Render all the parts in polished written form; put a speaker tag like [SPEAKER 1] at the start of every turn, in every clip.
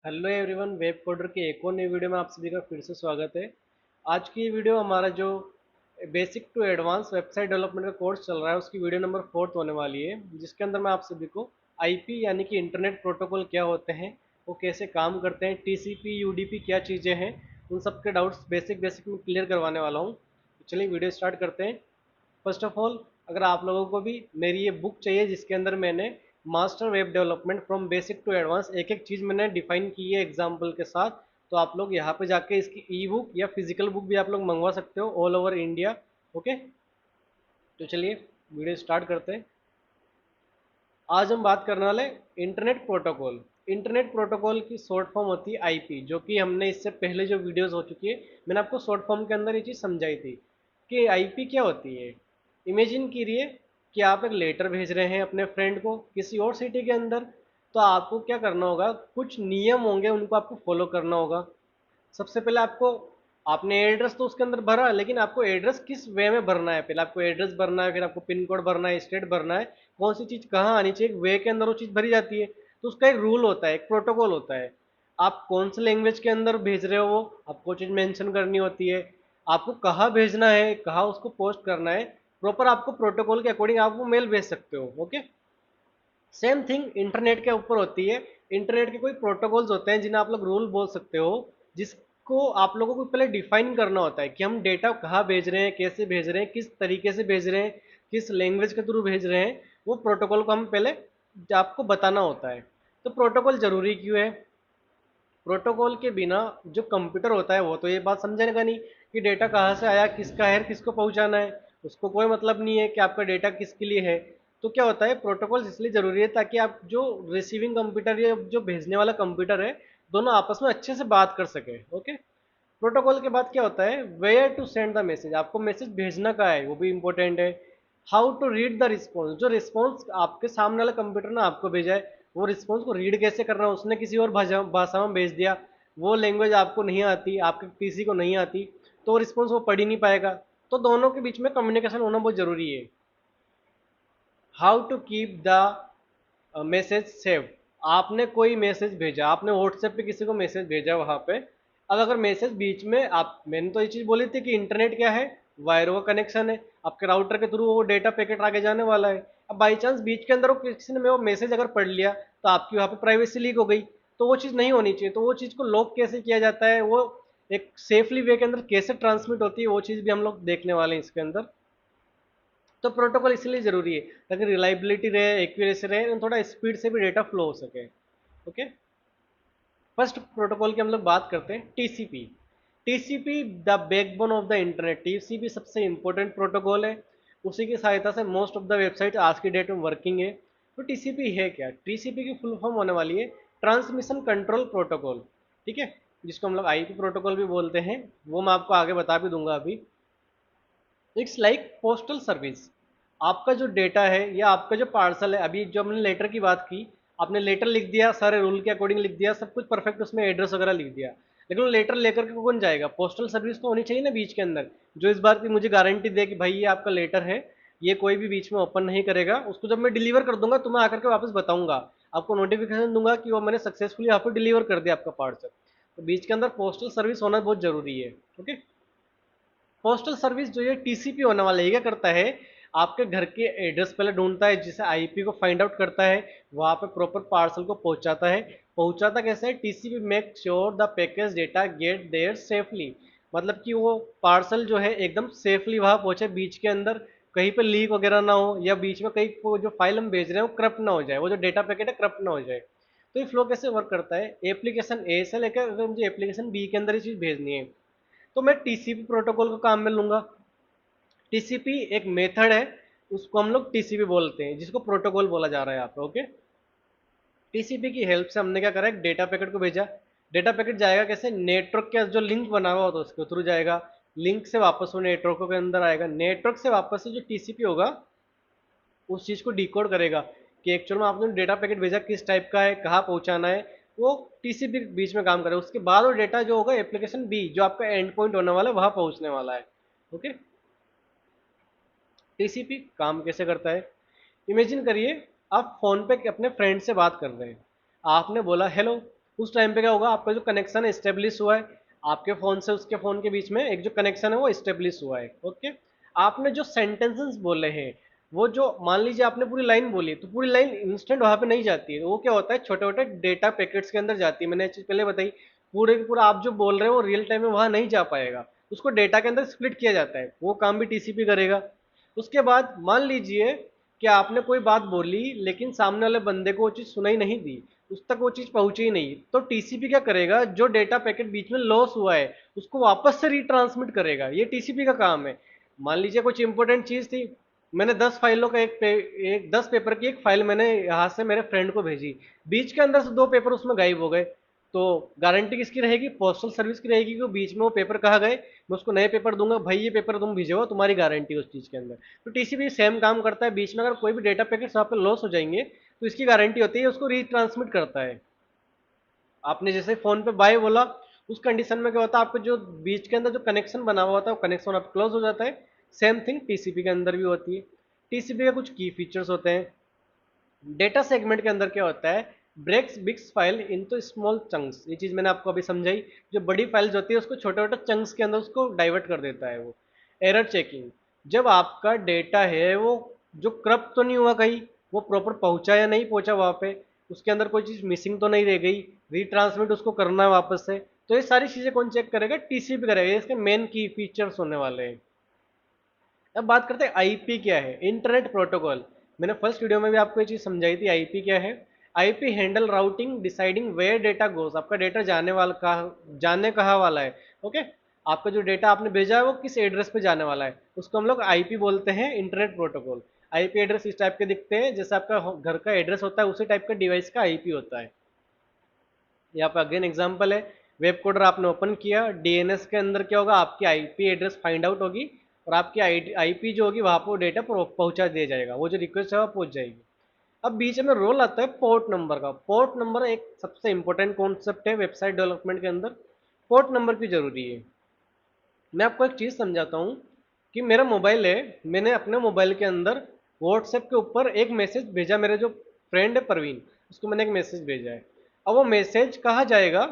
[SPEAKER 1] Hello everyone, web coder के एक और नई वीडियो में आप सभी का फिर से स्वागत है। आज की ये वीडियो हमारा जो basic to advance website development का कोर्स चल रहा है उसकी वीडियो नंबर 4 होने वाली है, जिसके अंदर मैं आप सभी को आईपी यानी कि इंटरनेट प्रोटोकॉल क्या होते हैं, वो कैसे काम करते हैं, टीसीपी यूडीपी क्या चीज़ें हैं, उन सब के डाउट्स बेसिक बेसिक में क्लियर करवाने वाला हूँ। तो चलिए वीडियो स्टार्ट करते हैं। फर्स्ट ऑफ ऑल, अगर आप लोगों को भी मेरी ये बुक चाहिए जिसके अंदर मैंने master web development from basic to advance एक एक चीज़ मैंने डिफाइन की है एग्जाम्पल के साथ, तो आप लोग यहाँ पे जाके इसकी ई बुक या फिजिकल बुक भी आप लोग मंगवा सकते हो ऑल ओवर इंडिया। ओके, तो चलिए वीडियो स्टार्ट करते हैं। आज हम बात करने वाले इंटरनेट प्रोटोकॉल। इंटरनेट प्रोटोकॉल की शॉर्ट फॉर्म होती है आईपी, जो कि हमने इससे पहले जो वीडियोस हो चुकी है मैंने आपको शॉर्ट फॉर्म के अंदर ये चीज़ समझाई थी कि आईपी क्या होती है। इमेजिन कीजिए कि आप एक लेटर भेज रहे हैं अपने फ्रेंड को किसी और सिटी के अंदर, तो आपको क्या करना होगा, कुछ नियम होंगे उनको आपको फॉलो करना होगा। सबसे पहले आपको, आपने एड्रेस तो उसके अंदर भरा, लेकिन आपको एड्रेस किस वे में भरना है, पहले आपको एड्रेस भरना है, फिर आपको पिन कोड भरना है, स्टेट भरना है, कौन सी चीज़ कहाँ आनी चाहिए, वे के अंदर वो चीज़ भरी जाती है। तो उसका एक रूल होता है, एक प्रोटोकॉल होता है। आप कौन से लैंग्वेज के अंदर भेज रहे हो वो आपको चीज़ मेंशन करनी होती है। आपको कहाँ भेजना है, कहाँ उसको पोस्ट करना है, प्रॉपर आपको प्रोटोकॉल के अकॉर्डिंग आप वो मेल भेज सकते हो। ओके, सेम थिंग इंटरनेट के ऊपर होती है। इंटरनेट के कोई प्रोटोकॉल्स होते हैं जिन्हें आप लोग रूल बोल सकते हो, जिसको आप लोगों को पहले डिफाइन करना होता है कि हम डेटा कहाँ भेज रहे हैं, कैसे भेज रहे हैं, किस तरीके से भेज रहे हैं, किस लैंग्वेज के थ्रू भेज रहे हैं। वो प्रोटोकॉल को हम पहले आपको बताना होता है। तो प्रोटोकॉल जरूरी क्यों है? प्रोटोकॉल के बिना जो कंप्यूटर होता है वो तो ये बात समझेगा नहीं कि डेटा कहाँ से आया, किसका है, किसको पहुंचाना है। उसको कोई मतलब नहीं है कि आपका डेटा किसके लिए है। तो क्या होता है, प्रोटोकॉल इसलिए जरूरी है ताकि आप जो रिसीविंग कंप्यूटर या जो भेजने वाला कंप्यूटर है, दोनों आपस में अच्छे से बात कर सके। ओके, प्रोटोकॉल के बाद क्या होता है, where to send the message, आपको मैसेज भेजना कहाँ है वो भी इंपॉर्टेंट है। How to read the response, जो रिस्पॉन्स आपके सामने वाला कंप्यूटर ने आपको भेजा है, वो रिस्पॉन्स को रीड कैसे करना है, उसने किसी और भाषा में भेज दिया, वो लैंग्वेज आपको नहीं आती, आपके पीसी को नहीं आती, तो वो रिस्पॉन्स वो पढ़ ही नहीं पाएगा। तो दोनों के बीच में कम्युनिकेशन होना बहुत जरूरी है। How to keep the message save, आपने कोई मैसेज भेजा, आपने व्हाट्सएप पे किसी को मैसेज भेजा वहां पे, अब अगर मैसेज बीच में आप, मैंने तो ये चीज बोली थी कि इंटरनेट क्या है, वायरों का कनेक्शन है, आपके राउटर के थ्रू वो डेटा पैकेट आगे जाने वाला है। अब बाई चांस बीच के अंदर वो किसी ने वो मैसेज अगर पढ़ लिया तो आपकी वहां पे प्राइवेसी लीक हो गई, तो वो चीज़ नहीं होनी चाहिए। तो वो चीज़ को लॉक कैसे किया जाता है, वो एक सेफली वे के अंदर कैसे ट्रांसमिट होती है, वो चीज़ भी हम लोग देखने वाले हैं इसके अंदर। तो प्रोटोकॉल इसलिए जरूरी है ताकि रिलायबिलिटी रहे, एक्यूरेसी रहे, और थोड़ा स्पीड से भी डेटा फ्लो हो सके। ओके, फर्स्ट प्रोटोकॉल की हम लोग बात करते हैं TCP. TCP the backbone of the internet, TCP सबसे इंपॉर्टेंट प्रोटोकॉल है। उसी की सहायता से मोस्ट ऑफ द वेबसाइट आज की डेट में वर्किंग है। तो टीसीपी है क्या? टीसीपी की फुल फॉर्म होने वाली है ट्रांसमिशन कंट्रोल प्रोटोकॉल। ठीक है, जिसको हम लोग आईपी प्रोटोकॉल भी बोलते हैं, वो मैं आपको आगे बता भी दूंगा अभी। It's like postal service. आपका जो डेटा है या आपका जो पार्सल है, अभी जो हमने लेटर की बात की, आपने लेटर लिख दिया, सारे रूल के अकॉर्डिंग लिख दिया, सब कुछ परफेक्ट, उसमें एड्रेस वगैरह लिख दिया, लेकिन वो लेटर लेकर के कौन जाएगा? पोस्टल सर्विस तो होनी चाहिए ना बीच के अंदर, जो इस बात की मुझे गारंटी दे कि भाई ये आपका लेटर है, ये कोई भी बीच में ओपन नहीं करेगा, उसको जब मैं डिलीवर कर दूंगा तो मैं आकर के वापस बताऊंगा, आपको नोटिफिकेशन दूंगा कि वो मैंने सक्सेसफुली आपको डिलीवर कर दिया आपका पार्सल। तो बीच के अंदर पोस्टल सर्विस होना बहुत जरूरी है। ओके, पोस्टल सर्विस जो ये टीसीपी होने वाला है, ये क्या करता है, आपके घर के एड्रेस पहले ढूंढता है, जिसे आईपी को फाइंड आउट करता है, वहां पे प्रॉपर पार्सल को पहुंचाता है। पहुंचाता कैसे है, TCP make sure the package data get there safely, मतलब कि वो पार्सल जो है एकदम सेफली वहां पहुंचे, बीच के अंदर कहीं पे लीक वगैरह ना हो, या बीच में कहीं वो जो फाइल हम भेज रहे हैं वो करप्ट ना हो जाए, वो जो डेटा पैकेट है करप्ट ना हो जाए। तो ये फ्लो कैसे वर्क करता है, एप्लीकेशन ए से लेकर अगर मुझे एप्लीकेशन बी के अंदर ये चीज भेजनी है, तो मैं टीसीपी प्रोटोकॉल को काम में लूंगा। टीसीपी एक मेथड है, उसको हम लोग टीसीपी बोलते हैं, जिसको प्रोटोकॉल बोला जा रहा है यहाँ पे। ओके, टीसीपी की हेल्प से हमने क्या करा, एक डेटा पैकेट को भेजा। डेटा पैकेट जाएगा कैसे, नेटवर्क का जो लिंक बना हुआ होता है उसके थ्रू जाएगा, लिंक से वापस वो नेटवर्क के अंदर आएगा, नेटवर्क से वापस से जो टीसीपी होगा उस चीज़ को डिकोड करेगा कि एक्चुअल में आपने डेटा पैकेट भेजा किस टाइप का है, कहाँ पहुंचाना है, वो टीसीपी बीच में काम करेगा। उसके बाद वो डेटा जो होगा एप्लीकेशन बी, जो आपका एंड पॉइंट होने वाला है, वहां पहुंचने वाला है। ओके, टीसीपी काम कैसे करता है, इमेजिन करिए आप फोन पे अपने फ्रेंड से बात कर रहे हैं, आपने बोला हेलो, उस टाइम पे क्या होगा, आपका जो कनेक्शन है स्टेब्लिश हुआ है, आपके फ़ोन से उसके फ़ोन के बीच में एक जो कनेक्शन है वो स्टेब्लिश हुआ है। ओके, आपने जो सेंटेंसेस बोले हैं, वो जो मान लीजिए आपने पूरी लाइन बोली, तो पूरी लाइन इंस्टेंट वहाँ पे नहीं जाती है, वो क्या होता है छोटे छोटे डेटा पैकेट्स के अंदर जाती है। मैंने ये चीज़ पहले बताई, पूरे का पूरा आप जो बोल रहे हो वो रियल टाइम में वहाँ नहीं जा पाएगा, उसको डेटा के अंदर स्प्लिट किया जाता है, वो काम भी टीसीपी करेगा। उसके बाद मान लीजिए कि आपने कोई बात बोली लेकिन सामने वाले बंदे को वो चीज़ सुनाई नहीं दी, उस तक वो चीज़ पहुंची ही नहीं, तो टीसीपी क्या करेगा, जो डेटा पैकेट बीच में लॉस हुआ है उसको वापस से रिट्रांसमिट करेगा, ये टीसीपी का काम है। मान लीजिए कुछ इंपॉर्टेंट चीज़ थी, मैंने 10 फाइलों का एक 10 पेपर की एक फाइल मैंने यहाँ से मेरे फ्रेंड को भेजी, बीच के अंदर से 2 पेपर उसमें गायब हो गए, तो गारंटी किसकी रहेगी, पोस्टल सर्विस की रहेगी कि वो बीच में वो पेपर कहाँ गए, मैं उसको नए पेपर दूंगा, भाई ये पेपर तुम भेजो, तुम्हारी गारंटी उस चीज़ के अंदर। तो टीसीपी सेम काम करता है, बीच में अगर कोई भी डेटा पैकेट्स वहाँ पे लॉस हो जाएंगे तो इसकी गारंटी होती है, उसको रीट्रांसमिट करता है। आपने जैसे फ़ोन पे बाय बोला, उस कंडीशन में क्या होता है, आपको जो बीच के अंदर जो कनेक्शन बना हुआ था वो कनेक्शन आप क्लोज हो जाता है। सेम थिंग टीसीपी के अंदर भी होती है। टीसीपी के कुछ की फीचर्स होते हैं। डेटा सेगमेंट के अंदर क्या होता है, breaks bigs file into small chunks, ये चीज़ मैंने आपको अभी समझाई। जो बड़ी फाइल्स होती है उसको छोटे छोटे चंक्स के अंदर उसको डाइवर्ट कर देता है वो। एरर चेकिंग, जब आपका डेटा है वो जो करप्ट तो नहीं हुआ कहीं, वो प्रॉपर पहुंचा या नहीं पहुंचा वहाँ पे, उसके अंदर कोई चीज़ मिसिंग तो नहीं रह गई, रिट्रांसमिट उसको करना है वापस से, तो ये सारी चीज़ें कौन चेक करेगा, टीसीपी करेगा। इसके मेन की फीचर्स होने वाले हैं। अब बात करते हैं आईपी क्या है, इंटरनेट प्रोटोकॉल। मैंने फर्स्ट वीडियो में भी आपको ये चीज़ समझाई थी, आईपी क्या है। IP handle routing deciding where data goes, आपका डेटा जाने वाला कहाँ, जाने कहाँ वाला है। ओके, आपका जो डेटा आपने भेजा है वो किस एड्रेस पे जाने वाला है, उसको हम लोग आईपी बोलते हैं, इंटरनेट प्रोटोकॉल। आईपी एड्रेस इस टाइप के दिखते हैं, जैसे आपका घर का एड्रेस होता है उसी टाइप का डिवाइस का आईपी होता है। यहाँ पे अगेन एग्जांपल है, वेब कोडर आपने ओपन किया, डीएनएस के अंदर क्या होगा, आपकी आईपी एड्रेस फाइंड आउट होगी और आपकी आईपी जो होगी वहाँ पर डेटा पहुँचा दिया जाएगा, वो जो रिक्वेस्ट है वो पहुँच जाएगी। अब बीच में रोल आता है पोर्ट नंबर का। पोर्ट नंबर एक सबसे इंपॉर्टेंट कॉन्सेप्ट है वेबसाइट डेवलपमेंट के अंदर। पोर्ट नंबर क्यों जरूरी है, मैं आपको एक चीज़ समझाता हूँ कि मेरा मोबाइल है, मैंने अपने मोबाइल के अंदर व्हाट्सएप के ऊपर एक मैसेज भेजा, मेरे जो फ्रेंड है परवीन, उसको मैंने एक मैसेज भेजा है। अब वो मैसेज कहाँ जाएगा,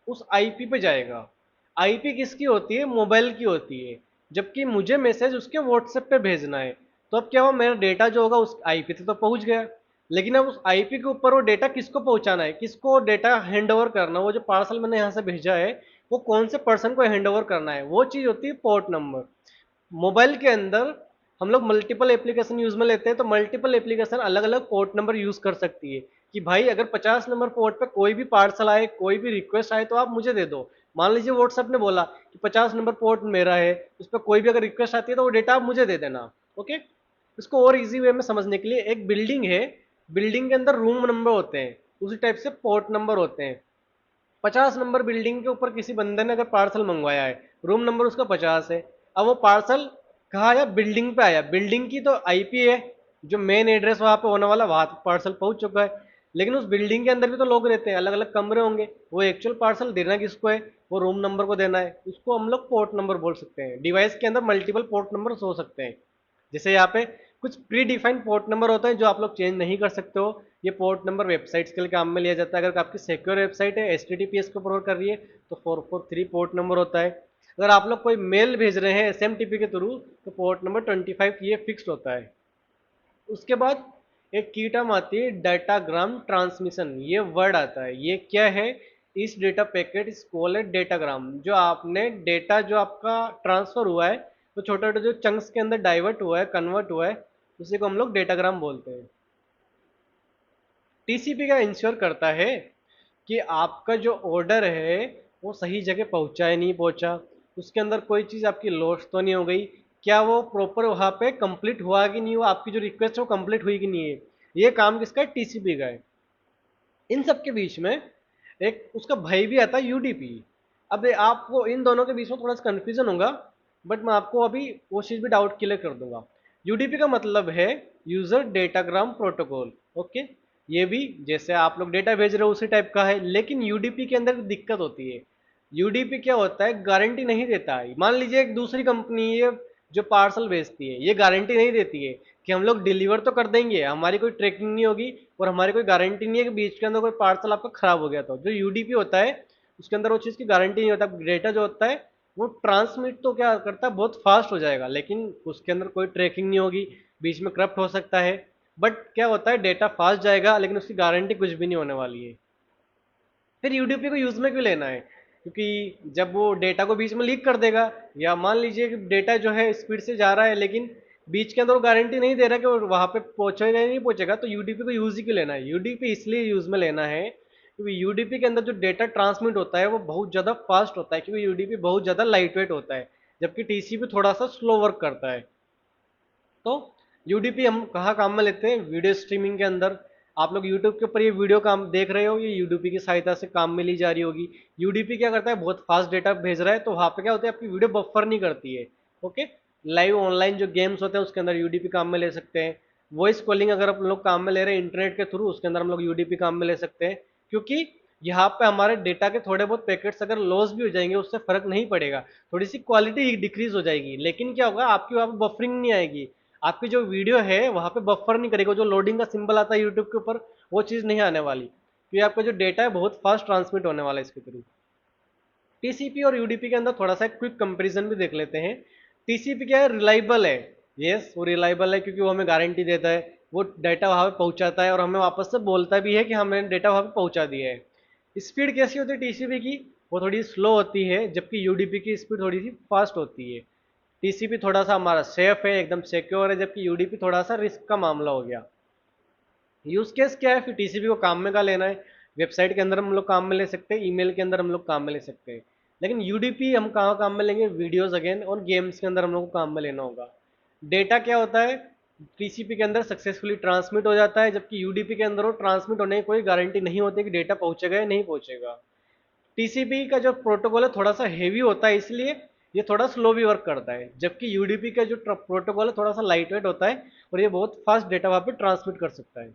[SPEAKER 1] उस आईपी पे जाएगा। आईपी किसकी होती है, मोबाइल की होती है, जबकि मुझे मैसेज उसके व्हाट्सएप पे भेजना है। तो अब क्या हुआ, मेरा डेटा जो होगा उस आईपी तक तो पहुंच गया, लेकिन अब उस आईपी के ऊपर वो डेटा किसको पहुंचाना है, किसको डेटा हैंड ओवर करना, वो जो पार्सल मैंने यहाँ से भेजा है वो कौन से पर्सन को हैंड ओवर करना है, वो चीज़ होती है पोर्ट नंबर। मोबाइल के अंदर हम लोग मल्टीपल एप्लीकेशन यूज में लेते हैं, तो मल्टीपल एप्लीकेशन अलग अलग पोर्ट नंबर यूज कर सकती है कि भाई अगर 50 नंबर पोर्ट पे कोई भी पार्सल आए, कोई भी रिक्वेस्ट आए तो आप मुझे दे दो। मान लीजिए व्हाट्सएप ने बोला कि 50 नंबर पोर्ट मेरा है, उस पर कोई भी अगर रिक्वेस्ट आती है तो वो डेटा आप मुझे दे देना। ओके, इसको और इजी वे में समझने के लिए, एक बिल्डिंग है, बिल्डिंग के अंदर रूम नंबर होते हैं, उसी टाइप से पोर्ट नंबर होते हैं। 50 नंबर बिल्डिंग के ऊपर किसी बंदे ने अगर पार्सल मंगवाया है, रूम नंबर उसका 50 है, अब वो पार्सल कहाँ आया, बिल्डिंग पे आया, बिल्डिंग की तो आईपी है, जो मेन एड्रेस वहाँ पे होने वाला वहाँ पार्सल पहुँच चुका है। लेकिन उस बिल्डिंग के अंदर भी तो लोग रहते हैं, अलग अलग कमरे होंगे, वो एक्चुअल पार्सल देना किसको है, वो रूम नंबर को देना है, उसको हम लोग पोर्ट नंबर बोल सकते हैं। डिवाइस के अंदर मल्टीपल पोर्ट नंबर हो सकते हैं, जैसे यहाँ पे कुछ प्री डिफाइंड पोर्ट नंबर होते हैं जो आप लोग चेंज नहीं कर सकते हो। ये पोर्ट नंबर वेबसाइट्स के लिए काम में लिया जाता है। अगर आपकी सिक्योर वेबसाइट है, HTTPS को प्रोवाइड कर रही है, तो 443 पोर्ट नंबर होता है। अगर आप लोग कोई मेल भेज रहे हैं SMTP के थ्रू, तो पोर्ट नंबर 25 ये फिक्स्ड होता है। उसके बाद एक की टर्म आती है डाटाग्राम ट्रांसमिशन, ये वर्ड आता है, ये क्या है, इस डेटा पैकेट इस कॉल्ड है डेटाग्राम। जो आपने डेटा जो आपका ट्रांसफर हुआ है, तो छोटे छोटे जो चंक्स के अंदर डाइवर्ट हुआ है, कन्वर्ट हुआ है, उसी को हम लोग डेटाग्राम बोलते हैं। टीसीपी का इंश्योर करता है कि आपका जो ऑर्डर है वो सही जगह पहुंचा है नहीं पहुंचा, उसके अंदर कोई चीज़ आपकी लॉस तो नहीं हो गई, क्या वो प्रॉपर वहाँ पे कंप्लीट हुआ कि नहीं हुआ, आपकी जो रिक्वेस्ट है वो कंप्लीट हुई कि नहीं है। ये काम किसका है, टीसीपी का है। इन सब के बीच में एक उसका भाई भी आता है, यूडीपी। अब आपको इन दोनों के बीच में थोड़ा सा कन्फ्यूजन होगा, बट मैं आपको अभी वो चीज़ भी डाउट क्लियर कर दूंगा। यूडीपी का मतलब है यूजर डेटाग्राम प्रोटोकॉल। ओके, ये भी जैसे आप लोग डेटा भेज रहे हो उसी टाइप का है, लेकिन यूडीपी के अंदर दिक्कत होती है। यूडीपी क्या होता है, गारंटी नहीं देता है। मान लीजिए एक दूसरी कंपनी है, जो पार्सल भेजती है, ये गारंटी नहीं देती है कि हम लोग डिलीवर तो कर देंगे, हमारी कोई ट्रैकिंग नहीं होगी और हमारी कोई गारंटी नहीं है कि बीच के अंदर कोई पार्सल आपका खराब हो गया। तो जो यूडीपी होता है उसके अंदर वो चीज़ की गारंटी नहीं होता। डेटा जो होता है वो ट्रांसमिट तो क्या करता है, बहुत फास्ट हो जाएगा, लेकिन उसके अंदर कोई ट्रैकिंग नहीं होगी, बीच में करप्ट हो सकता है। बट क्या होता है, डेटा फास्ट जाएगा लेकिन उसकी गारंटी कुछ भी नहीं होने वाली है। फिर यूडीपी को यूज में क्यों लेना है, क्योंकि जब वो डेटा को बीच में लीक कर देगा, या मान लीजिए कि डेटा जो है स्पीड से जा रहा है लेकिन बीच के अंदर वो गारंटी नहीं दे रहा कि वो वहां पे पहुंचेगा या नहीं पहुंचेगा, तो यूडीपी को यूज ही क्यों लेना है। यूडीपी इसलिए यूज में लेना है क्योंकि यूडीपी के अंदर जो डेटा ट्रांसमिट होता है वो बहुत ज़्यादा फास्ट होता है, क्योंकि यूडीपी बहुत ज़्यादा लाइट वेट होता है, जबकि टीसीपी थोड़ा सा स्लो वर्क करता है। तो यूडीपी हम कहाँ काम में लेते हैं, वीडियो स्ट्रीमिंग के अंदर। आप लोग यूट्यूब के ऊपर ये वीडियो काम देख रहे हो, ये यूडीपी की सहायता से काम में ली जा रही होगी। यूडीपी क्या करता है, बहुत फास्ट डेटा भेज रहा है, तो वहाँ पे क्या होता है, आपकी वीडियो बफर नहीं करती है। ओके, लाइव ऑनलाइन जो गेम्स होते हैं उसके अंदर यूडीपी काम में ले सकते हैं। वॉइस कॉलिंग अगर हम लोग काम में ले रहे हैं इंटरनेट के थ्रू, उसके अंदर हम लोग यूडीपी काम में ले सकते हैं, क्योंकि यहाँ पे हमारे डेटा के थोड़े बहुत पैकेट्स अगर लॉस भी हो जाएंगे उससे फर्क नहीं पड़ेगा, थोड़ी सी क्वालिटी डिक्रीज हो जाएगी, लेकिन क्या होगा, आपकी वहाँ पे बफरिंग नहीं आएगी, आपकी जो वीडियो है वहां पे बफर नहीं करेगा, जो लोडिंग का सिंबल आता है यूट्यूब के ऊपर वो चीज़ नहीं आने वाली, क्योंकि आपका जो डेटा है बहुत फास्ट ट्रांसमिट होने वाला है इसके थ्रू। टीसीपी और यूडीपी के अंदर थोड़ा सा क्विक कंपैरिजन भी देख लेते हैं। टीसीपी क्या है, रिलायबल है। यस, वो रिलायबल है क्योंकि वो हमें गारंटी देता है, वो डाटा वहां पे पहुंचाता है और हमें वापस से बोलता भी है कि हमने डाटा वहां पे पहुंचा दिया है। स्पीड कैसी होती है टीसीपी की, वो थोड़ी स्लो होती है, जबकि यूडीपी की स्पीड थोड़ी सी फास्ट होती है। टीसीपी थोड़ा सा हमारा सेफ है, एकदम सिक्योर है, जबकि यूडीपी थोड़ा सा रिस्क का मामला हो गया। यूज केस क्या है, फिर टीसीपी को काम में का लेना है, वेबसाइट के अंदर हम लोग काम में ले सकते हैं, ईमेल के अंदर हम लोग काम में ले सकते हैं, लेकिन यूडीपी हम कहाँ काम में लेंगे, वीडियोस अगेन और गेम्स के अंदर हम लोग को काम में लेना होगा। डेटा क्या होता है, टीसीपी के अंदर सक्सेसफुली ट्रांसमिट हो जाता है, जबकि यूडीपी के अंदर वो ट्रांसमिट होने की कोई गारंटी नहीं होती कि डेटा पहुंचेगा या नहीं पहुंचेगा। टीसीपी का जो प्रोटोकॉल है थोड़ा सा हेवी होता है, इसलिए ये थोड़ा स्लो भी वर्क करता है, जबकि यूडीपी का जो प्रोटोकॉल है थोड़ा सा लाइट वेट होता है और ये बहुत फास्ट डेटा वहाँ पे ट्रांसमिट कर सकता है।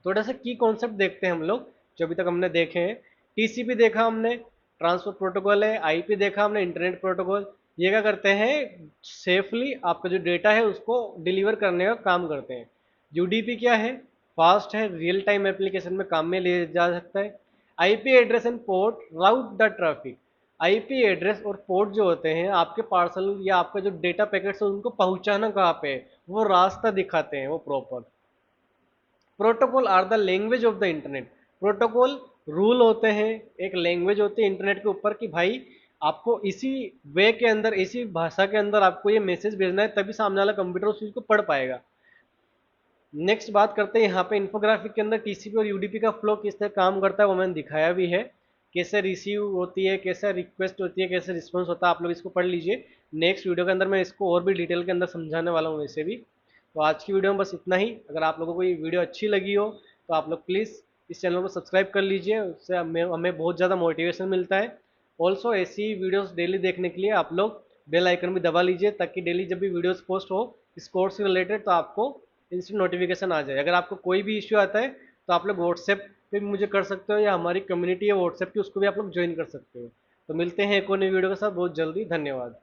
[SPEAKER 1] थोड़ा सा की कॉन्सेप्ट देखते हैं हम लोग, जो अभी तक हमने देखे हैं। टीसीपी देखा हमने, ट्रांसफर प्रोटोकॉल है। आईपी देखा हमने, इंटरनेट प्रोटोकॉल। ये क्या करते हैं, सेफली आपका जो डेटा है उसको डिलीवर करने का काम करते हैं। यूडीपी क्या है, फास्ट है, रियल टाइम एप्लीकेशन में काम में ले जा सकता है। IP address and port route the traffic. IP address और पोर्ट जो होते हैं आपके पार्सल या आपका जो डेटा पैकेट्स है उनको पहुंचाना कहाँ पे है, वो रास्ता दिखाते हैं वो proper. Protocol are the language of the internet. Protocol rule होते हैं, एक लैंग्वेज होती है इंटरनेट के ऊपर कि भाई आपको इसी वे के अंदर, इसी भाषा के अंदर आपको ये मैसेज भेजना है, तभी सामने वाला कंप्यूटर उस चीज़ को पढ़ पाएगा। नेक्स्ट बात करते हैं यहाँ पे इन्फोग्राफिक के अंदर टीसीपी और यूडीपी का फ्लो किस तरह काम करता है, वो मैंने दिखाया भी है, कैसे रिसीव होती है, कैसे रिक्वेस्ट होती है, कैसे रिस्पॉन्स होता है, आप लोग इसको पढ़ लीजिए। नेक्स्ट वीडियो के अंदर मैं इसको और भी डिटेल के अंदर समझाने वाला हूँ वैसे भी। तो आज की वीडियो में बस इतना ही। अगर आप लोगों को ये वीडियो अच्छी लगी हो तो आप लोग प्लीज़ इस चैनल को सब्सक्राइब कर लीजिए, उससे हमें हमें बहुत ज़्यादा मोटिवेशन मिलता है। ऑल्सो ऐसी वीडियोस डेली देखने के लिए आप लोग बेल आइकन भी दबा लीजिए, ताकि डेली जब भी वीडियोस पोस्ट हो इस कोर्स से रिलेटेड तो आपको इंस्टेंट नोटिफिकेशन आ जाए। अगर आपको कोई भी इश्यू आता है तो आप लोग व्हाट्सएप पे भी मुझे कर सकते हो, या हमारी कम्युनिटी है व्हाट्सएप की, उसको भी आप लोग ज्वाइन कर सकते हो। तो मिलते हैं एक और नई वीडियो के साथ बहुत जल्दी। धन्यवाद।